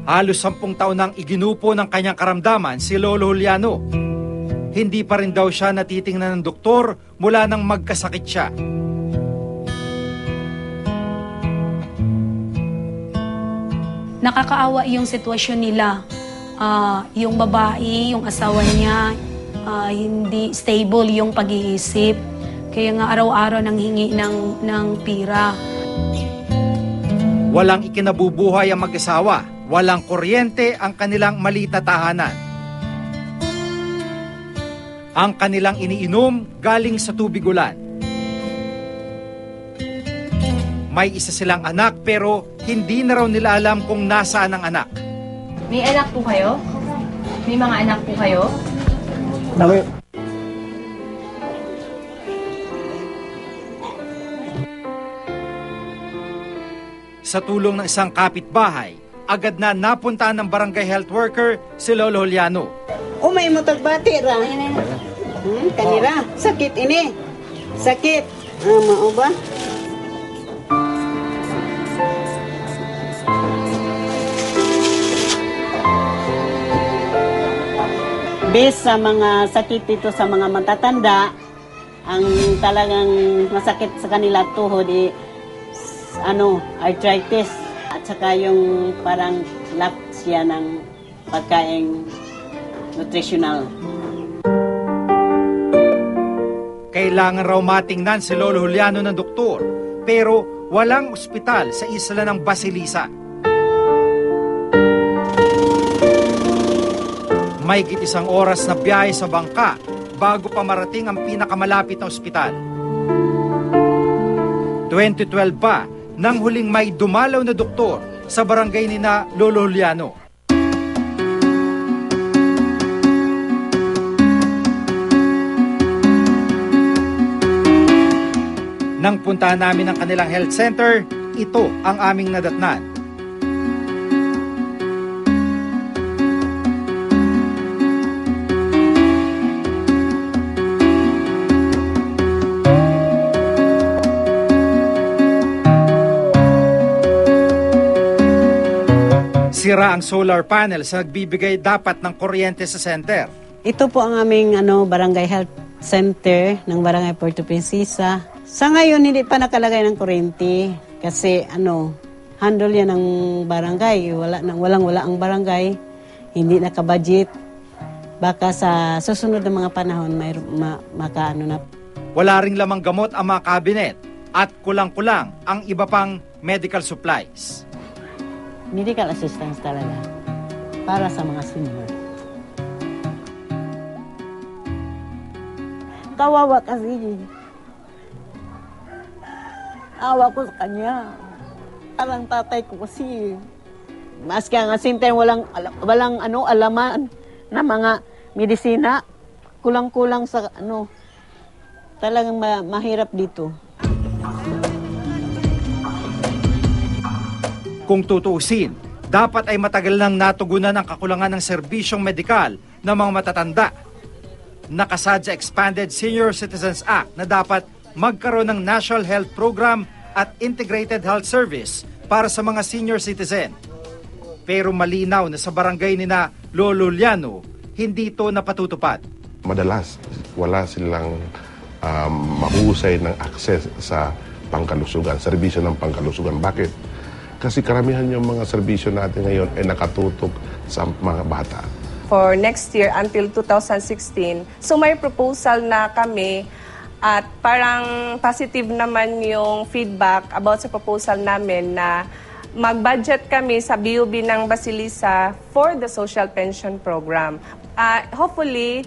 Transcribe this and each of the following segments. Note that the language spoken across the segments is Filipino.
Halos 10 taon nang iginupo ng kanyang karamdaman si Lolo Juliano. Hindi pa rin daw siya natitingnan ng doktor mula nang magkasakit siya. Nakakaawa yung sitwasyon nila. Yung babae, yung asawa niya, hindi stable yung pag-iisip. Kaya nga araw-araw nang hingi ng pira. Walang ikinabubuhay ang mag-asawa. Walang kuryente ang kanilang maliit na tahanan. Ang kanilang iniinom galing sa tubig ulan. May isa silang anak pero hindi na raw nila alam kung nasaan ang anak. May anak po kayo? May mga anak po kayo? Dami. Sa tulong ng isang kapitbahay, agad na napuntahan ng barangay health worker si Lolo Juliano. May motagbati ra. Kanira, sakit ini. Sakit. Mao ba? Base sa mga sakit dito sa mga matatanda, ang talagang masakit sa kanila tuhod arthritis at saka yung parang lack siya ng pagkain nutritional. Kailangan raw matingnan si Lolo Juliano ng doktor, pero walang ospital sa isla ng Basilisa. Mahigit 1 oras na biyahe sa bangka bago pa marating ang pinakamalapit na ospital. 2012 pa nang huling may dumalaw na doktor sa barangay ni na Lolo Juliano. Nang puntahan namin ang kanilang health center, ito ang aming nadatnan. Sira ang solar panel sa nagbibigay dapat ng kuryente sa center. Ito po ang aming barangay health center ng barangay Puerto Princesa. Sa ngayon hindi pa nakalagay ng kuryente kasi handle yan ng barangay. Wala ang barangay. Hindi nakabudget. Baka sa susunod na mga panahon may makaano na. Wala ring lamang gamot ang mga kabinet at kulang-kulang ang iba pang medical supplies. Medical assistance talaga para sa mga senior. Kawawa kasi. Awa ko sa kanya. Parang tatay ko kasi. Maski ang center walang alaman na mga medisina. Kulang-kulang sa talagang mahirap dito. Kung tutuusin, dapat ay matagal nang natugunan ang kakulangan ng serbisyong medikal ng mga matatanda. Nakasadya Expanded Senior Citizens Act na dapat magkaroon ng National Health Program at Integrated Health Service para sa mga senior citizen. Pero malinaw na sa barangay ni na Lolo Juliano, hindi ito napatutupad. Madalas, wala silang mahusay ng access sa pangkalusugan, serbisyo ng pangkalusugan. Bakit? Kasi karamihan yung mga serbisyo natin ngayon ay nakatutok sa mga bata. For next year until 2016, so may proposal na kami at parang positive naman yung feedback about sa proposal namin na mag-budget kami sa BUB ng Basilisa for the social pension program. Hopefully,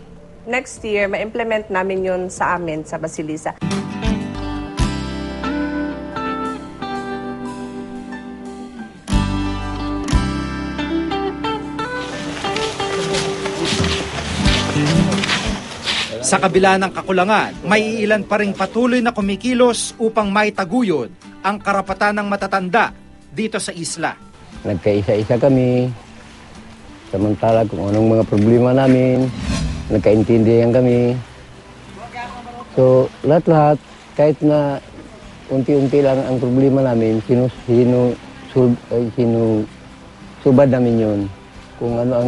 next year, ma-implement namin yun sa amin sa Basilisa. Sa kabila ng kakulangan, may ilan pa ring patuloy na kumikilos upang maitaguyod ang karapatan ng matatanda dito sa isla. Nagkaisa-isa kami, samantala kung anong mga problema namin, nagkaintindihan kami. So, lahat-lahat, kahit na unti-unti lang ang problema namin, subad namin yun. Kung ano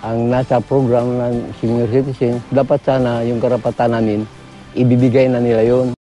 ang nasa program ng senior citizen, dapat sana yung karapatan namin, ibibigay na nila yun.